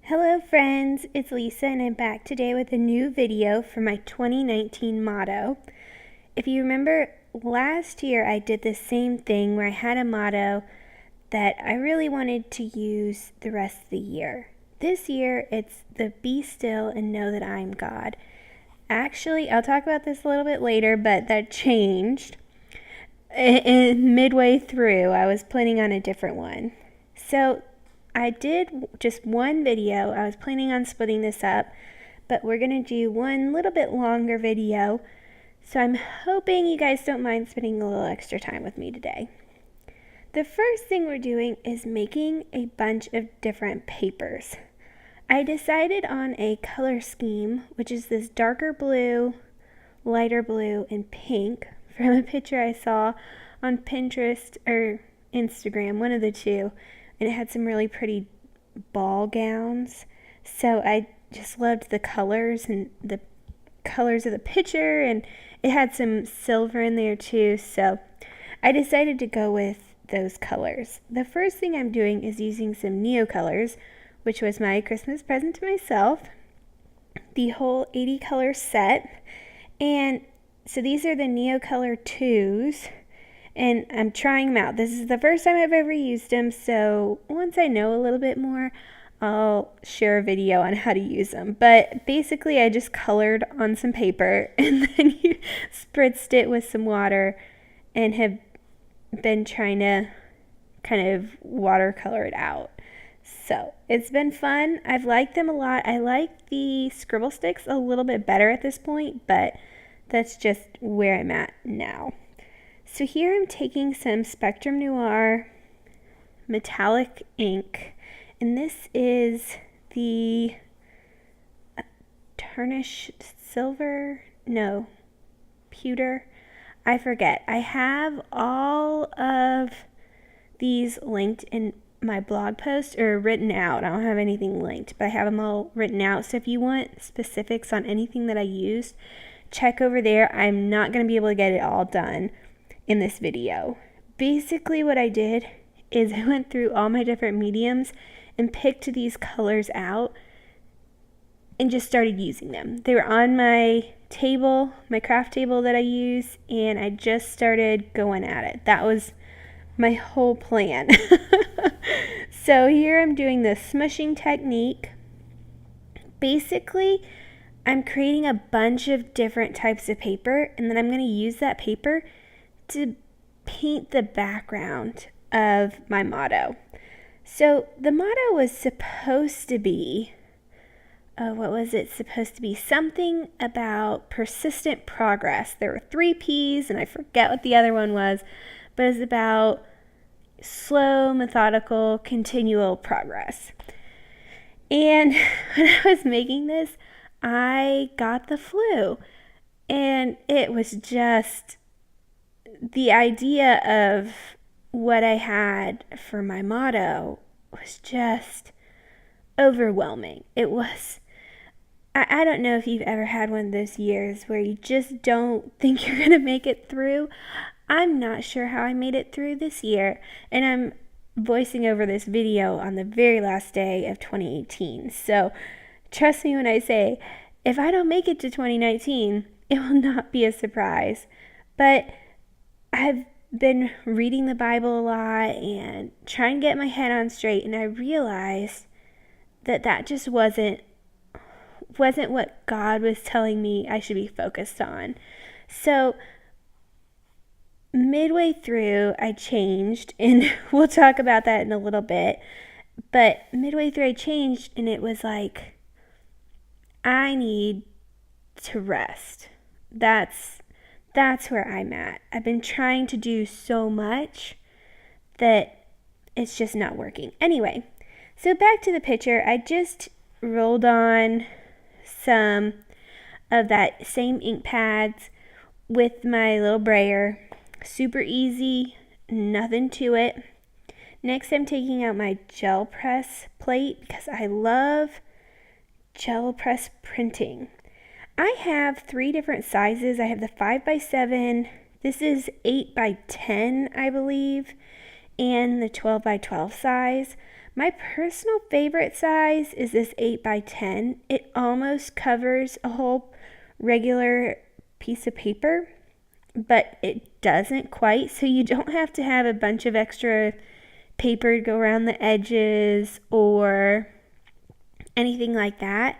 Hello friends, it's Lisa and I'm back today with a new video for my 2019 motto. If you remember last year I did the same thing where I had a motto that I really wanted to use the rest of the year. This year it's the be still and know that I'm God. Actually, I'll talk about this a little bit later, but that changed. Midway through, I was planning on a different one. So I did just one video. I was planning on splitting this up, but we're going to do one little bit longer video. So I'm hoping you guys don't mind spending a little extra time with me today. The first thing we're doing is making a bunch of different papers. I decided on a color scheme, which is this darker blue, lighter blue, and pink from a picture I saw on Pinterest or Instagram, one of the two. And it had some really pretty ball gowns. So I just loved the colors and the colors of the picture, and it had some silver in there too. So I decided to go with those colors. The first thing I'm doing is using some Neocolors, which was my Christmas present to myself. The whole 80 color set. And so these are the Neocolor 2s. And I'm trying them out. This is the first time I've ever used them, so once I know a little bit more, I'll share a video on how to use them. But basically, I just colored on some paper and then you spritzed it with some water and have been trying to kind of watercolor it out. So it's been fun. I've liked them a lot. I like the scribble sticks a little bit better at this point, but that's just where I'm at now. So here I'm taking some Spectrum Noir metallic ink, and this is the tarnished silver, no, pewter, I forget. I have all of these linked in my blog post or written out. I don't have anything linked, but I have them all written out. So if you want specifics on anything that I used, check over there. I'm not going to be able to get it all done in this video. Basically what I did is I went through all my different mediums and picked these colors out and just started using them. They were on my table, my craft table that I use, and I just started going at it. That was my whole plan. So here I'm doing the smushing technique. Basically, I'm creating a bunch of different types of paper, and then I'm going to use that paper to paint the background of my motto. So the motto was supposed to be, what was it supposed to be? Something about persistent progress. There were 3 P's, and I forget what the other one was, but it was about slow, methodical, continual progress. And when I was making this, I got the flu, and it was just the idea of what I had for my motto was just overwhelming. It was, I don't know if you've ever had one of those years where you just don't think you're going to make it through. I'm not sure how I made it through this year, and I'm voicing over this video on the very last day of 2018. So trust me when I say, if I don't make it to 2019, it will not be a surprise. But I've been reading the Bible a lot and trying to get my head on straight, and I realized that just wasn't what God was telling me I should be focused on. So midway through, I changed, and we'll talk about that in a little bit. But midway through, I changed, and it was like, I need to rest. That's where I'm at. I've been trying to do so much that it's just not working. Anyway, so back to the picture. I just rolled on some of that same ink pads with my little brayer. Super easy, nothing to it. Next, I'm taking out my gel press plate because I love gel press printing. I have 3 different sizes. I have the 5x7, this is 8x10, I believe, and the 12x12 size. My personal favorite size is this 8x10. It almost covers a whole regular piece of paper, but it doesn't quite, so you don't have to have a bunch of extra paper to go around the edges or anything like that.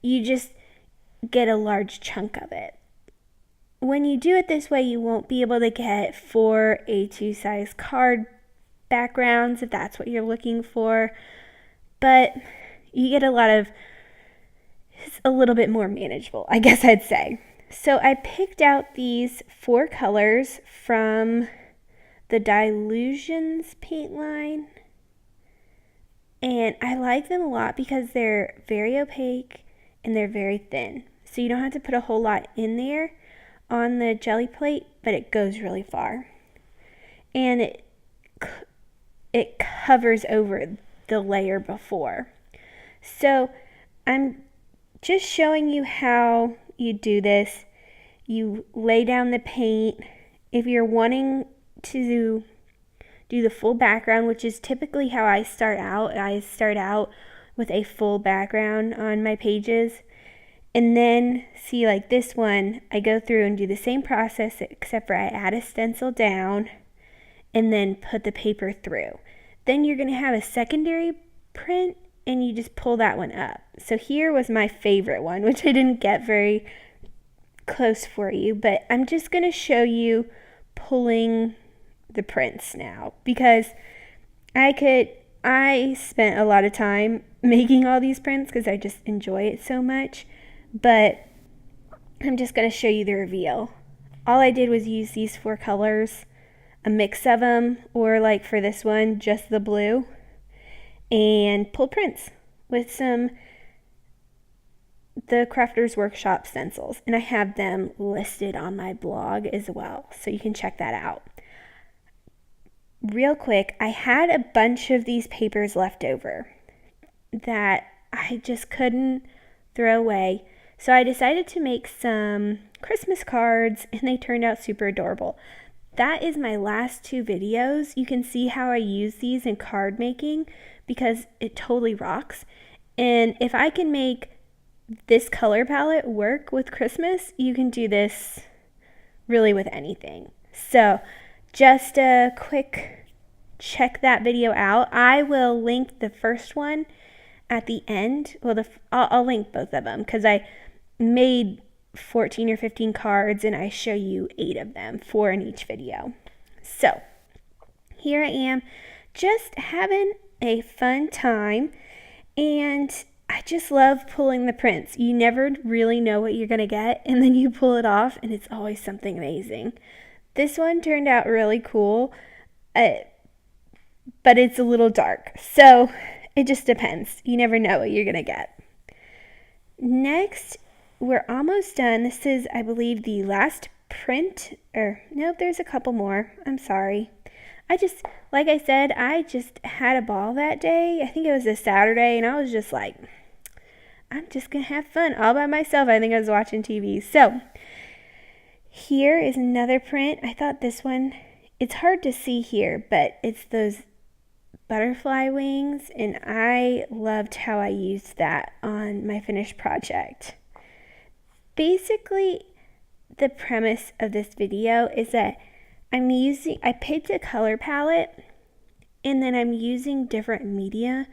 You just get a large chunk of it. When you do it this way, you won't be able to get 4 A2 size card backgrounds if that's what you're looking for, but you get it's a little bit more manageable, I guess I'd say. So I picked out these 4 colors from the Dylusions paint line, and I like them a lot because they're very opaque and they're very thin. So you don't have to put a whole lot in there on the jelly plate, but it goes really far. And it covers over the layer before. So I'm just showing you how you do this. You lay down the paint. If you're wanting to do the full background, which is typically how I start out with a full background on my pages. And then, see, like this one, I go through and do the same process, except for I add a stencil down and then put the paper through. Then you're going to have a secondary print and you just pull that one up. So here was my favorite one, which I didn't get very close for you, but I'm just going to show you pulling the prints now, because I spent a lot of time making all these prints because I just enjoy it so much, but I'm just going to show you the reveal. All I did was use these 4 colors, a mix of them, or like for this one, just the blue, and pull prints with the Crafters Workshop stencils, and I have them listed on my blog as well, so you can check that out. Real quick, I had a bunch of these papers left over that I just couldn't throw away, so I decided to make some Christmas cards, and they turned out super adorable. That is my last 2 videos. You can see how I use these in card making because it totally rocks. And if I can make this color palette work with Christmas, you can do this really with anything. So just a quick check that video out. I will link the first one at the end. Well, I'll link both of them because I made 14 or 15 cards and I show you 8 of them, 4 in each video. So here I am just having a fun time, and I just love pulling the prints. You never really know what you're gonna get, and then you pull it off and it's always something amazing. This one turned out really cool, but it's a little dark, so it just depends. You never know what you're gonna get. Next, we're almost done. This is, I believe, the last print, or nope, there's a couple more. I'm sorry. Like I said, I just had a ball that day. I think it was a Saturday, and I was just like, I'm just gonna have fun all by myself. I think I was watching TV. So here is another print. I thought this one, it's hard to see here, but it's those butterfly wings, and I loved how I used that on my finished project. Basically, the premise of this video is that I picked a color palette, and then I'm using different media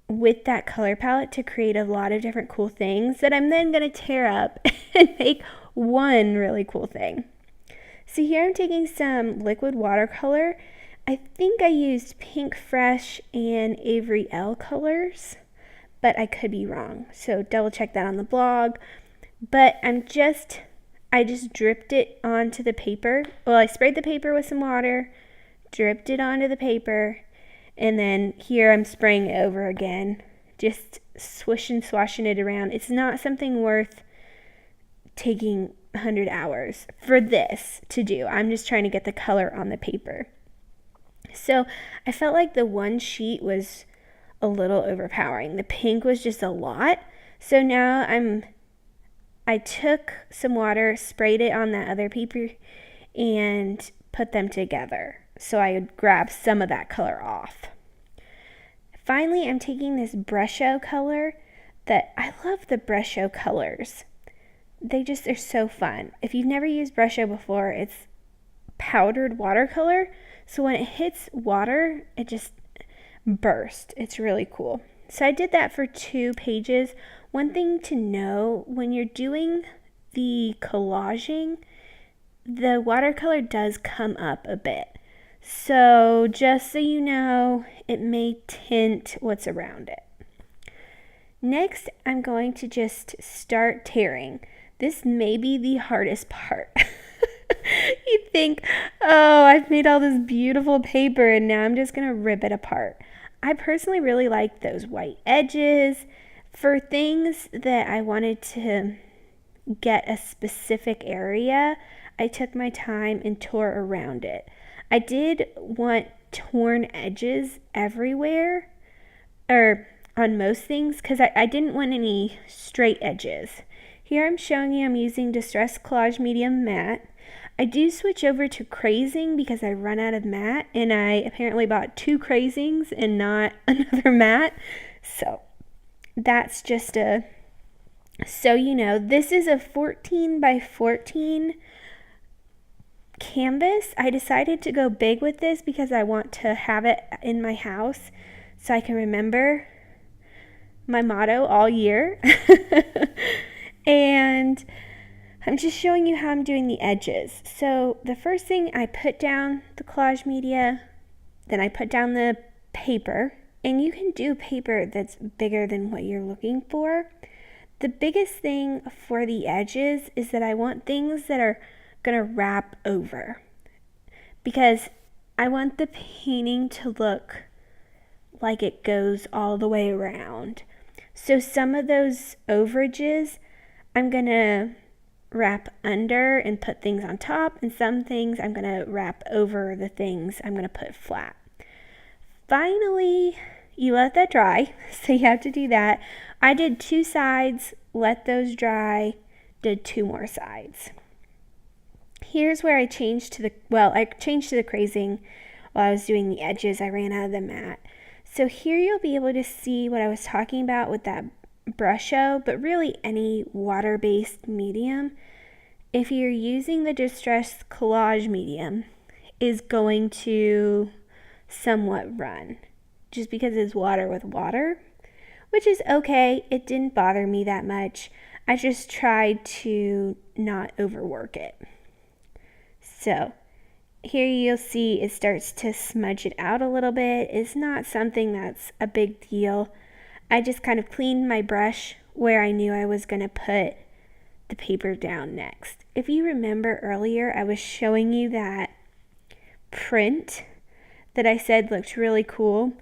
with that color palette to create a lot of different cool things that I'm then going to tear up and make one really cool thing. So here I'm taking some liquid watercolor. I think I used Pink Fresh and Avery Elle colors, but I could be wrong, so double check that on the blog. But I just dripped it onto the paper. Well, I sprayed the paper with some water, dripped it onto the paper, and then here I'm spraying it over again, just swashing it around. It's not something worth taking 100 hours for this to do. I'm just trying to get the color on the paper. So I felt like the one sheet was a little overpowering. The pink was just a lot. So now I took some water, sprayed it on that other paper, and put them together. so I would grab some of that color off. Finally, I'm taking this Brusho color that I love the Brusho colors. They're so fun. If you've never used Brusho before, it's powdered watercolor. So when it hits water, it just bursts. It's really cool. So I did that for 2 pages. One thing to know, when you're doing the collaging, the watercolor does come up a bit. So just so you know, it may tint what's around it. Next, I'm going to just start tearing. This may be the hardest part. You think, oh, I've made all this beautiful paper and now I'm just going to rip it apart. I personally really like those white edges. For things that I wanted to get a specific area, I took my time and tore around it. I did want torn edges everywhere, or on most things, because I didn't want any straight edges. Here I'm showing you I'm using Distress Collage Medium Matte. I do switch over to crazing because I run out of matte, and I apparently bought 2 crazings and not another matte. So that's just so you know, this is a 14 by 14 canvas. I decided to go big with this because I want to have it in my house so I can remember my motto all year. And I'm just showing you how I'm doing the edges. So the first thing, I put down the collage media, then I put down the paper, and you can do paper that's bigger than what you're looking for. The biggest thing for the edges is that I want things that are gonna wrap over, because I want the painting to look like it goes all the way around. So some of those overages I'm gonna wrap under and put things on top, and some things I'm gonna wrap over the things I'm gonna put flat. Finally, you let that dry, so you have to do that. I did 2 sides, let those dry, did 2 more sides. Here's where I changed to the crazing while I was doing the edges. I ran out of the matte. So here you'll be able to see what I was talking about with that Brusho, but really any water-based medium, if you're using the Distress Collage medium, is going to somewhat run, just because it's water with water, which is okay. It didn't bother me that much. I just tried to not overwork it. So here you'll see it starts to smudge it out a little bit. It's not something that's a big deal. I just kind of cleaned my brush where I knew I was going to put the paper down next. If you remember earlier, I was showing you that print that I said looked really cool,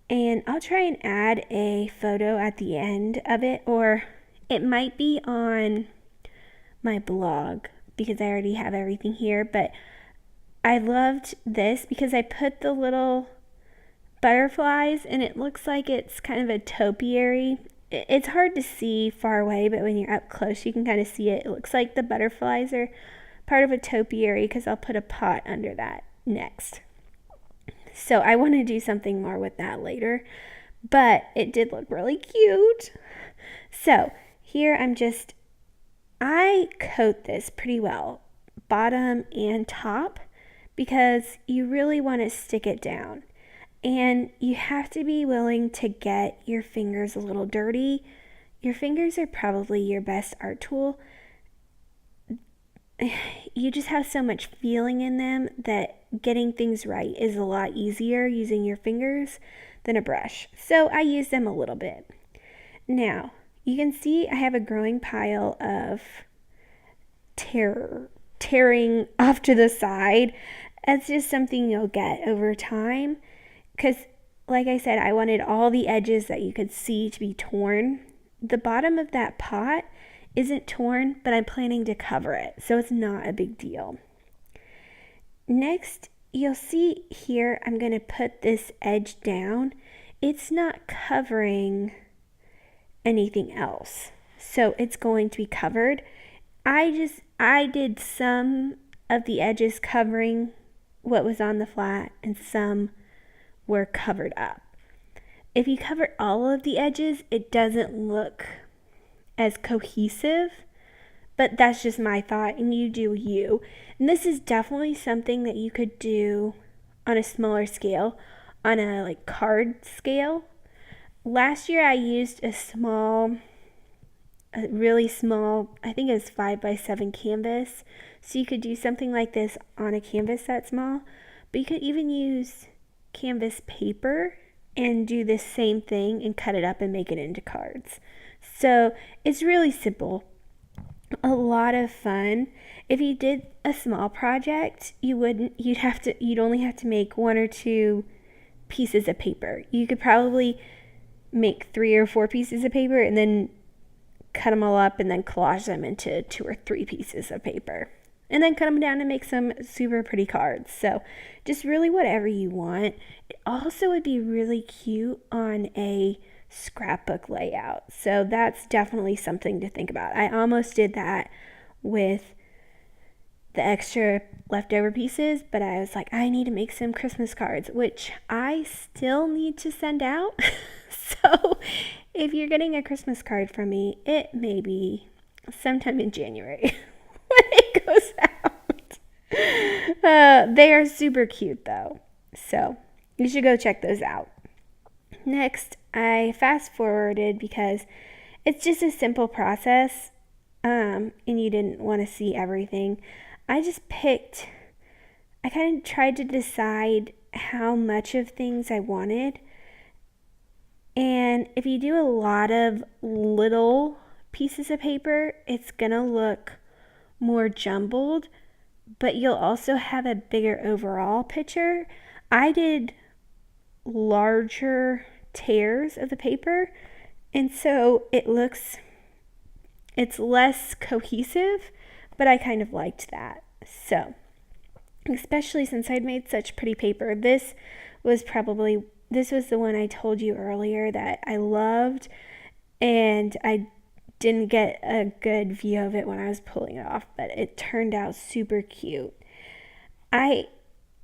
and I'll try and add a photo at the end of it, or it might be on my blog because I already have everything here. But I loved this because I put the little butterflies, and it looks like it's kind of a topiary. It's hard to see far away, but when you're up close you can kind of see it. It looks like the butterflies are part of a topiary, because I'll put a pot under that next. So I want to do something more with that later, but it did look really cute. So here I coat this pretty well, bottom and top, because you really want to stick it down. And you have to be willing to get your fingers a little dirty. Your fingers are probably your best art tool. You just have so much feeling in them that getting things right is a lot easier using your fingers than a brush. So I use them a little bit. Now, you can see I have a growing pile of tearing off to the side. That's just something you'll get over time. Because, like I said, I wanted all the edges that you could see to be torn. The bottom of that pot isn't torn, but I'm planning to cover it, so it's not a big deal. Next, you'll see here I'm going to put this edge down. It's not covering anything else, so it's going to be covered. I did some of the edges covering what was on the flat and some were covered up. If you cover all of the edges, it doesn't look as cohesive, but that's just my thought, and you do you. And this is definitely something that you could do on a smaller scale, on a like card scale. Last year I used a really small, I think it was 5x7 canvas. So you could do something like this on a canvas that small, but you could even use canvas paper and do this same thing and cut it up and make it into cards. So it's really simple, a lot of fun. If you did a small project, you'd only have to make 1 or 2 pieces of paper. You could probably make 3 or 4 pieces of paper and then cut them all up and then collage them into 2 or 3 pieces of paper. And then cut them down and make some super pretty cards. So just really whatever you want. It also would be really cute on a scrapbook layout. So that's definitely something to think about. I almost did that with the extra leftover pieces, but I was like, I need to make some Christmas cards, which I still need to send out. So if you're getting a Christmas card from me, it may be sometime in January when it goes out. They are super cute though, so you should go check those out. Next, I fast forwarded because it's just a simple process, and you didn't want to see everything. I kind of tried to decide how much of things I wanted. And if you do a lot of little pieces of paper, it's going to look more jumbled, but you'll also have a bigger overall picture. I did larger tears of the paper, and so it's less cohesive, but I kind of liked that. So, especially since I'd made such pretty paper, this was the one I told you earlier that I loved, and I didn't get a good view of it when I was pulling it off, but it turned out super cute. I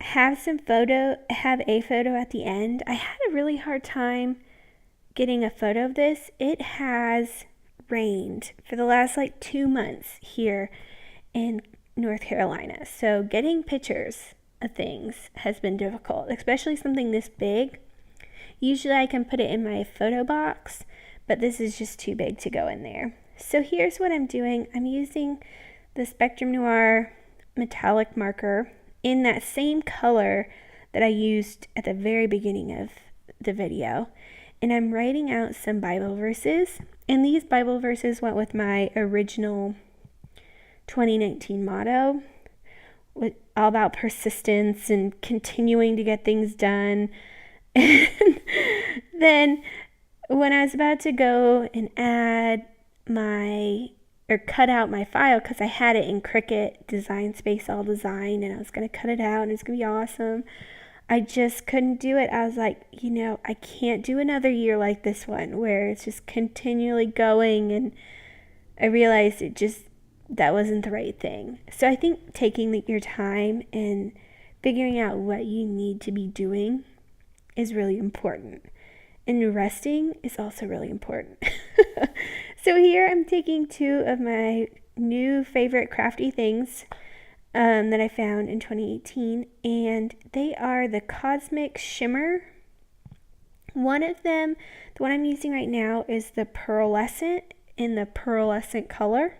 have a photo at the end. I had a really hard time getting a photo of this. It has rained for the last 2 months here in North Carolina, so getting pictures of things has been difficult, especially something this big. Usually I can put it in my photo box, but this is just too big to go in there. So here's what I'm doing. I'm using the Spectrum Noir metallic marker in that same color that I used at the very beginning of the video. And I'm writing out some Bible verses. And these Bible verses went with my original 2019 motto, all about persistence and continuing to get things done. And then when I was about to go and cut out my file, because I had it in Cricut Design Space All Design, and I was going to cut it out and it's going to be awesome, I just couldn't do it. I was like, I can't do another year like this one where it's just continually going, and I realized that wasn't the right thing. So I think taking your time and figuring out what you need to be doing is really important. And resting is also really important. So here I'm taking 2 of my new favorite crafty things that I found in 2018, and they are the Cosmic Shimmer. One of them, the one I'm using right now, is the Pearlescent in the Pearlescent color,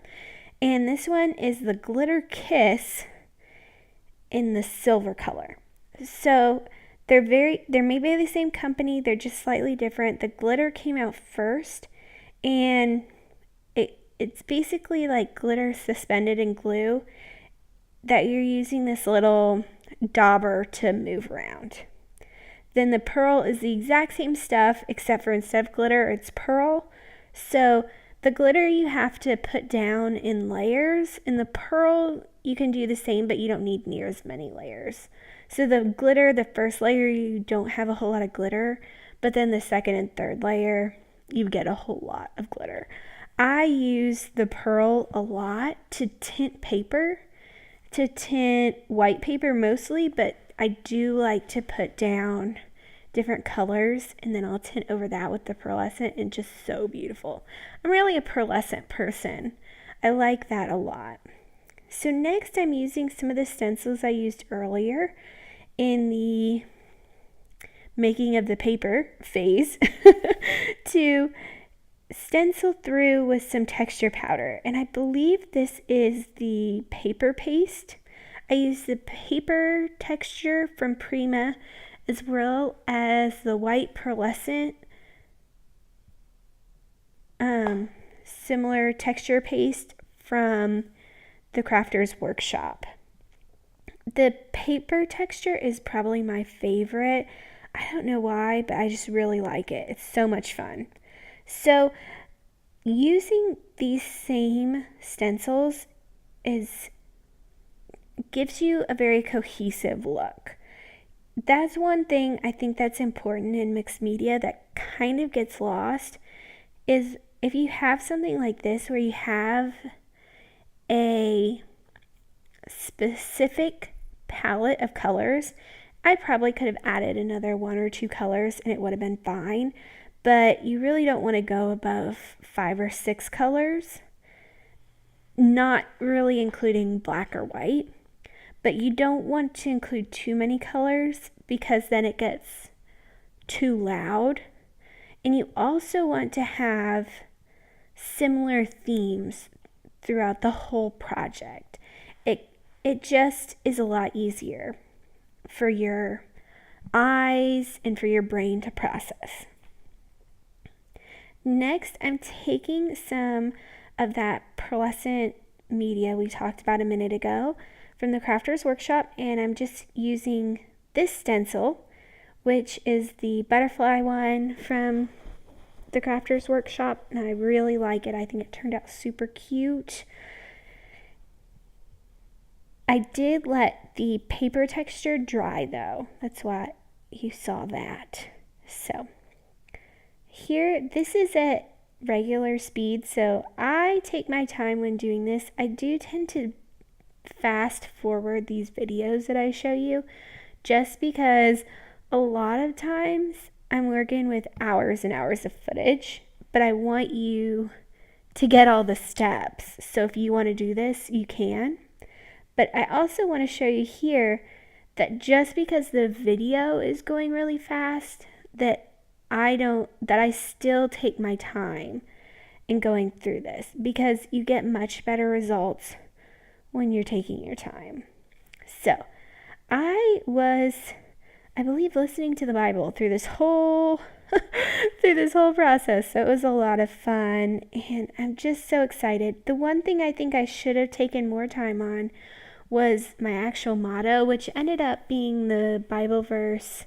and this one is the Glitter Kiss in the silver color. So they're maybe the same company, they're just slightly different. The glitter came out first, and it's basically like glitter suspended in glue that you're using this little dauber to move around. Then the pearl is the exact same stuff, except for instead of glitter, it's pearl. So the glitter you have to put down in layers, and the pearl you can do the same, but you don't need near as many layers. So the glitter, the first layer, you don't have a whole lot of glitter, but then the second and third layer, you get a whole lot of glitter. I use the pearl a lot to tint paper, to tint white paper mostly, but I do like to put down different colors, and then I'll tint over that with the pearlescent, and just so beautiful. I'm really a pearlescent person. I like that a lot. So next I'm using some of the stencils I used earlier in the making of the paper phase to stencil through with some texture powder. And I believe this is the paper paste. I used the paper texture from Prima as well as the white pearlescent similar texture paste from the Crafters Workshop. The paper texture is probably my favorite. I don't know why, but I just really like it. It's so much fun. So using these same stencils gives you a very cohesive look. That's one thing I think that's important in mixed media that kind of gets lost, is if you have something like this where you have a specific palette of colors, I probably could have added another 1 or 2 colors and it would have been fine, but you really don't want to go above 5 or 6 colors, not really including black or white. But you don't want to include too many colors because then it gets too loud. And you also want to have similar themes throughout the whole project. It just is a lot easier for your eyes and for your brain to process. Next, I'm taking some of that pearlescent media we talked about a minute ago from the Crafters Workshop, and I'm just using this stencil, which is the butterfly one from the Crafters Workshop, and I really like it. I think it turned out super cute. I did let the paper texture dry though. That's why you saw that. So here, this is at regular speed, so I take my time when doing this. I do tend to fast forward these videos that I show you just because a lot of times I'm working with hours and hours of footage, but I want you to get all the steps. So if you want to do this, you can. But I also want to show you here that just because the video is going really fast, that I still take my time in going through this, because you get much better results when you're taking your time. So I believe, listening to the Bible through this whole process. So it was a lot of fun, and I'm just so excited. The one thing I think I should have taken more time on was my actual motto, which ended up being the Bible verse,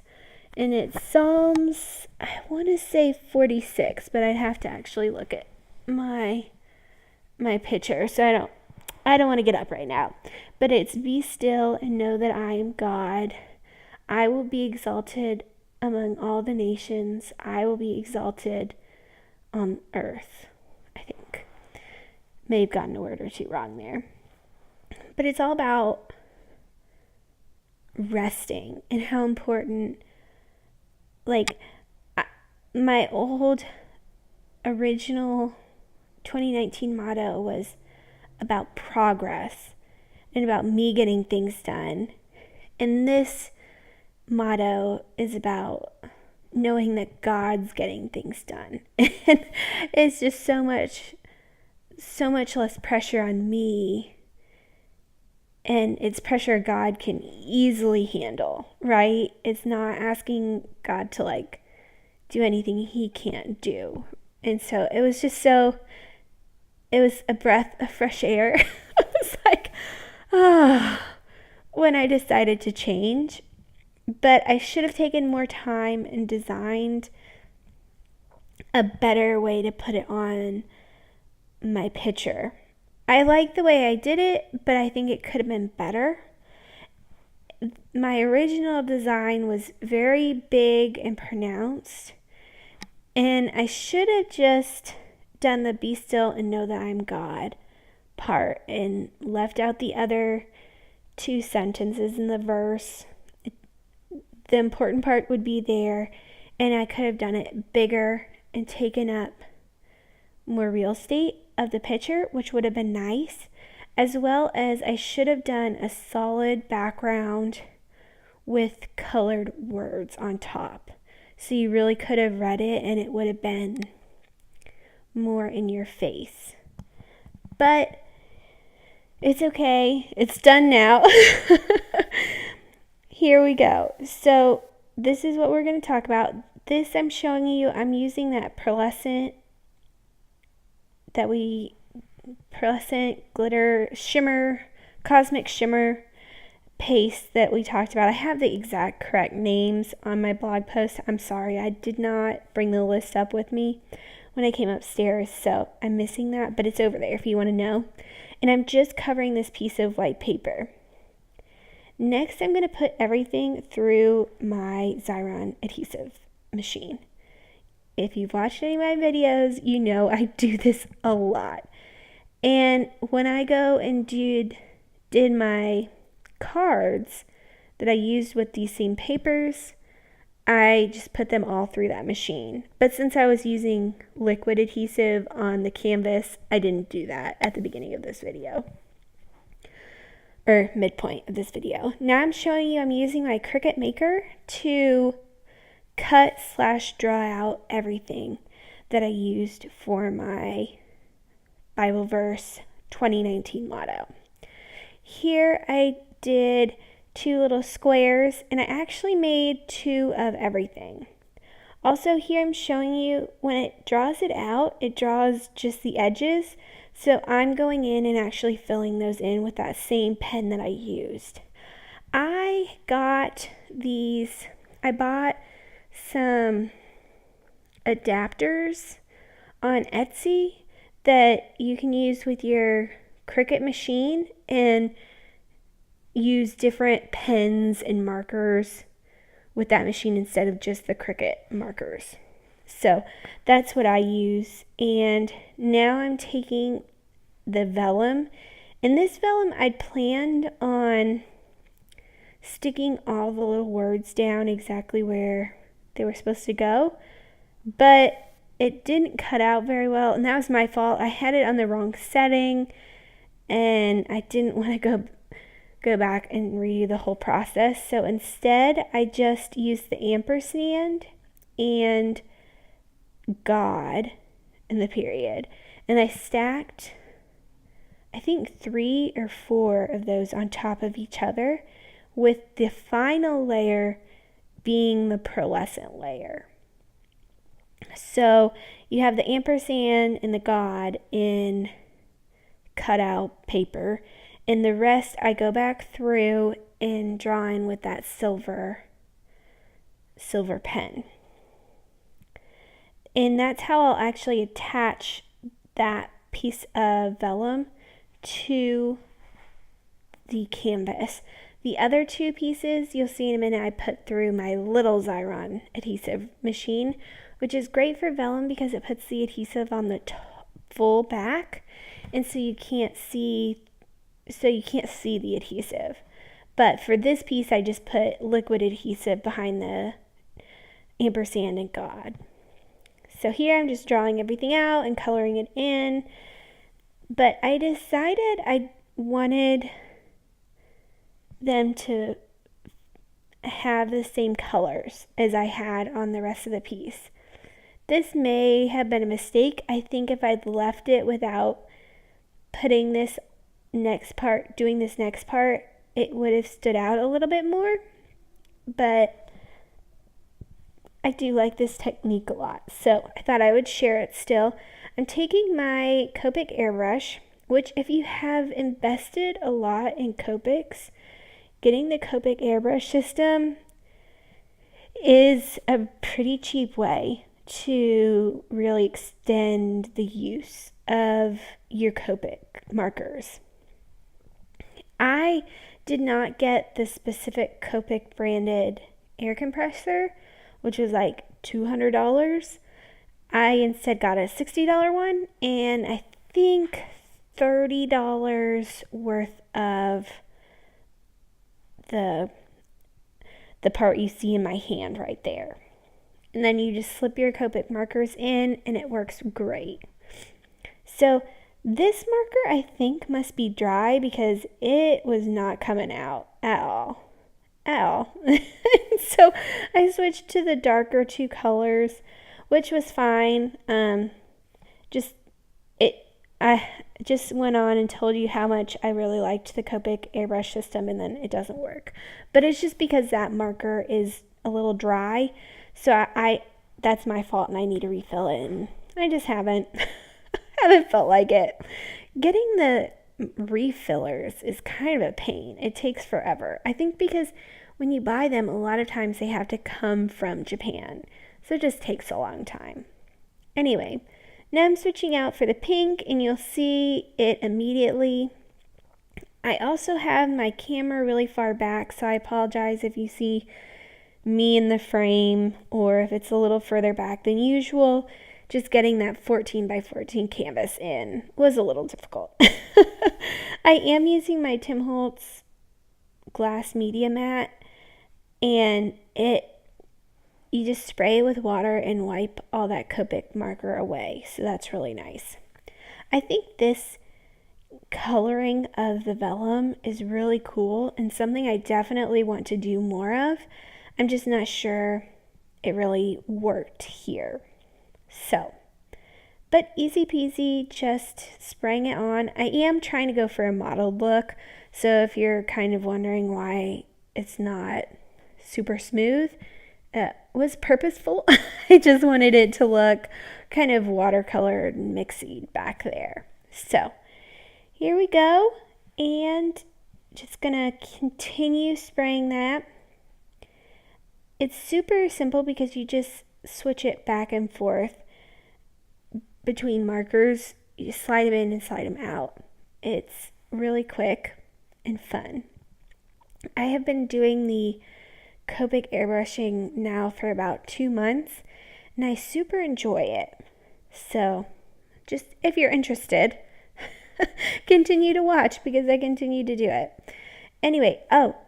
and it's Psalms, I want to say 46, but I'd have to actually look at my picture, so I don't want to get up right now. But it's, be still and know that I am God. I will be exalted among all the nations. I will be exalted on earth, I think. May have gotten a word or two wrong there. But it's all about resting and how important, my old original 2019 motto was about progress and about me getting things done. And this motto is about knowing that God's getting things done. And it's just so much less pressure on me, and it's pressure God can easily handle, right? It's not asking God to do anything he can't do. And so it was a breath of fresh air. It was when I decided to change. But I should have taken more time and designed a better way to put it on my picture. I like the way I did it, but I think it could have been better. My original design was very big and pronounced, and I should have just done the be still and know that I'm God part and left out the other 2 sentences in the verse. the important part would be there, and I could have done it bigger and taken up more real estate of the picture, which would have been nice, as well as I should have done a solid background with colored words on top. So you really could have read it and it would have been more in your face. But it's okay. It's done now. Here we go. So this is what we're going to talk about. This I'm showing you, I'm using that pearlescent glitter shimmer, cosmic shimmer paste that we talked about. I have the exact correct names on my blog post. I'm sorry, I did not bring the list up with me when I came upstairs, so I'm missing that, but it's over there if you want to know. And I'm just covering this piece of white paper. Next, I'm going to put everything through my Xyron adhesive machine. If you've watched any of my videos, you know I do this a lot. And when I go and did my cards that I used with these same papers, I just put them all through that machine. But since I was using liquid adhesive on the canvas, I didn't do that at the beginning of this video. Or midpoint of this video. Now I'm showing you I'm using my Cricut Maker to cut/draw out everything that I used for my Bible verse 2019 motto. Here I did 2 little squares, and I actually made 2 of everything. Also here I'm showing you when it draws it out, it draws just the edges. So I'm going in and actually filling those in with that same pen that I used. I bought some adapters on Etsy that you can use with your Cricut machine and use different pens and markers with that machine instead of just the Cricut markers. So that's what I use. And now I'm taking the vellum. And this vellum, I'd planned on sticking all the little words down exactly where they were supposed to go. But it didn't cut out very well. And that was my fault. I had it on the wrong setting. And I didn't want to go back and redo the whole process. So instead, I just used the ampersand and God in the period. And I stacked, I think 3 or 4 of those on top of each other, with the final layer being the pearlescent layer. So you have the ampersand and the God in cutout paper, and the rest I go back through and draw in with that silver pen. And that's how I'll actually attach that piece of vellum to the canvas. The other 2 pieces, you'll see in a minute, I put through my little Xyron adhesive machine, which is great for vellum because it puts the adhesive on the full back, and so you can't see the adhesive. But for this piece, I just put liquid adhesive behind the ampersand and God. So here I'm just drawing everything out and coloring it in. But I decided I wanted them to have the same colors as I had on the rest of the piece. This may have been a mistake. I think if I'd left it without doing this next part, it would have stood out a little bit more. But I do like this technique a lot, so I thought I would share it still. I'm taking my Copic airbrush, which if you have invested a lot in Copics, getting the Copic airbrush system is a pretty cheap way to really extend the use of your Copic markers. I did not get the specific Copic branded air compressor, which was like $200. I instead got a $60 one, and I think $30 worth of the the part you see in my hand right there. And then you just slip your Copic markers in and it works great. So this marker I think must be dry because it was not coming out at all. So I switched to the darker two colors, which was fine. I just went on and told you how much I really liked the Copic airbrush system, and then it doesn't work. But it's just because that marker is a little dry, so I that's my fault, and I need to refill it, and I just haven't felt like it. Getting the refillers is kind of a pain. It takes forever. I think because when you buy them, a lot of times they have to come from Japan, so it just takes a long time. Anyway, now I'm switching out for the pink, and you'll see it immediately. I also have my camera really far back, so I apologize if you see me in the frame or if it's a little further back than usual. Just getting that 14 by 14 canvas in was a little difficult. I am using my Tim Holtz glass media mat, and you just spray with water and wipe all that Copic marker away. So that's really nice. I think this coloring of the vellum is really cool and something I definitely want to do more of. I'm just not sure it really worked here. So, but easy peasy, just spraying it on. I am trying to go for a mottled look. So if you're kind of wondering why it's not super smooth, was purposeful. I just wanted it to look kind of watercolored and mixy back there. So here we go, and just gonna continue spraying that. It's super simple because you just switch it back and forth between markers. You just slide them in and slide them out. It's really quick and fun. I have been doing the Copic airbrushing now for about 2 months, and I super enjoy it. So just if you're interested, continue to watch because I continue to do it. Anyway,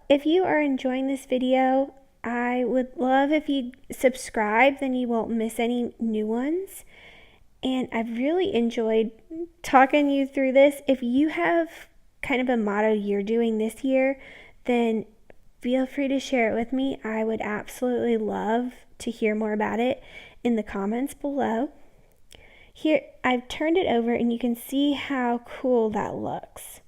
if you are enjoying this video, I would love if you subscribe, then you won't miss any new ones. And I've really enjoyed talking you through this. If you have kind of a motto you're doing this year, then feel free to share it with me. I would absolutely love to hear more about it in the comments below. Here, I've turned it over and you can see how cool that looks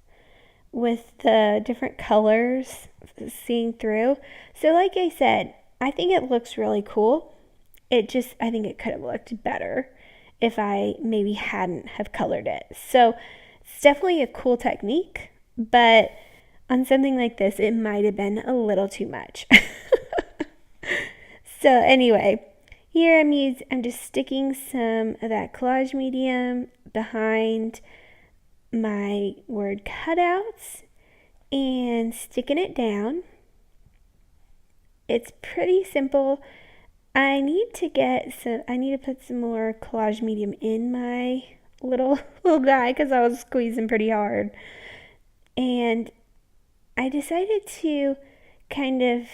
with the different colors seeing through. So like I said, I think it looks really cool. I think it could have looked better if I maybe hadn't have colored it. So it's definitely a cool technique, but on something like this, it might have been a little too much. So anyway, here I'm just sticking some of that collage medium behind my word cutouts and sticking it down. It's pretty simple. I need to put some more collage medium in my little guy because I was squeezing pretty hard. And I decided to kind of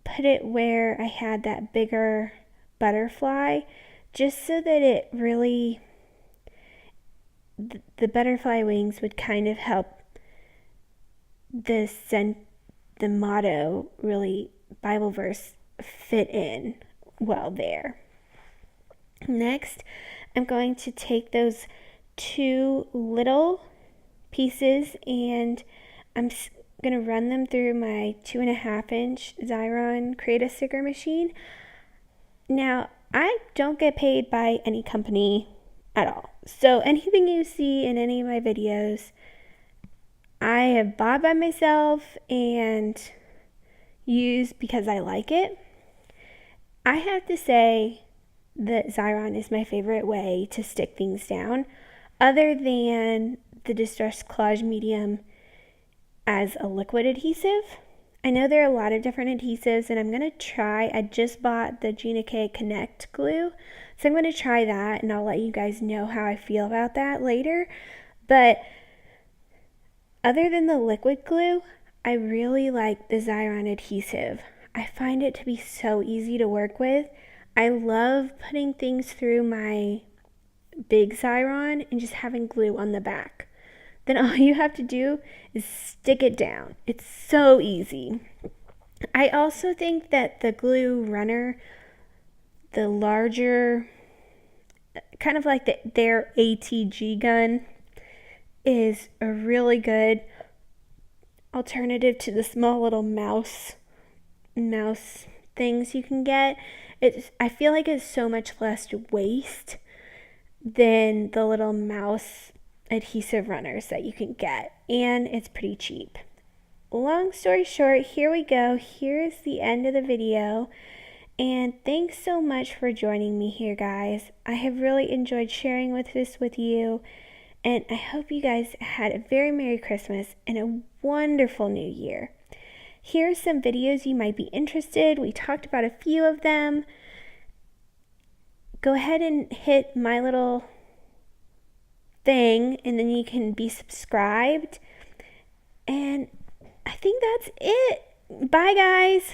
put it where I had that bigger butterfly, just so that it really, the butterfly wings would kind of help the motto, really, Bible verse, fit in well there. Next, I'm going to take those two little pieces and I'm going to run them through my 2.5-inch Xyron Create a Sticker machine. Now, I don't get paid by any company at all. So anything you see in any of my videos, I have bought by myself and used because I like it. I have to say that Xyron is my favorite way to stick things down, other than the Distress Collage Medium as a liquid adhesive. I know there are a lot of different adhesives, and I'm going to try, I just bought the Gina K Connect glue, so I'm going to try that, and I'll let you guys know how I feel about that later. But other than the liquid glue, I really like the Xyron adhesive. I find it to be so easy to work with. I love putting things through my big Xyron and just having glue on the back. Then all you have to do is stick it down. It's so easy. I also think that the glue runner, the larger, kind of like their ATG gun, is a really good alternative to the small little mouse things you can get. I feel like it's so much less waste than the little mouse adhesive runners that you can get, and it's pretty cheap. Long story short, here we go. Here is the end of the video, and thanks so much for joining me here, guys. I have really enjoyed sharing this with you, and I hope you guys had a very Merry Christmas and a wonderful New Year. Here are some videos you might be interested. We talked about a few of them. Go ahead and hit my little thing, and then you can be subscribed. And I think that's it. Bye, guys.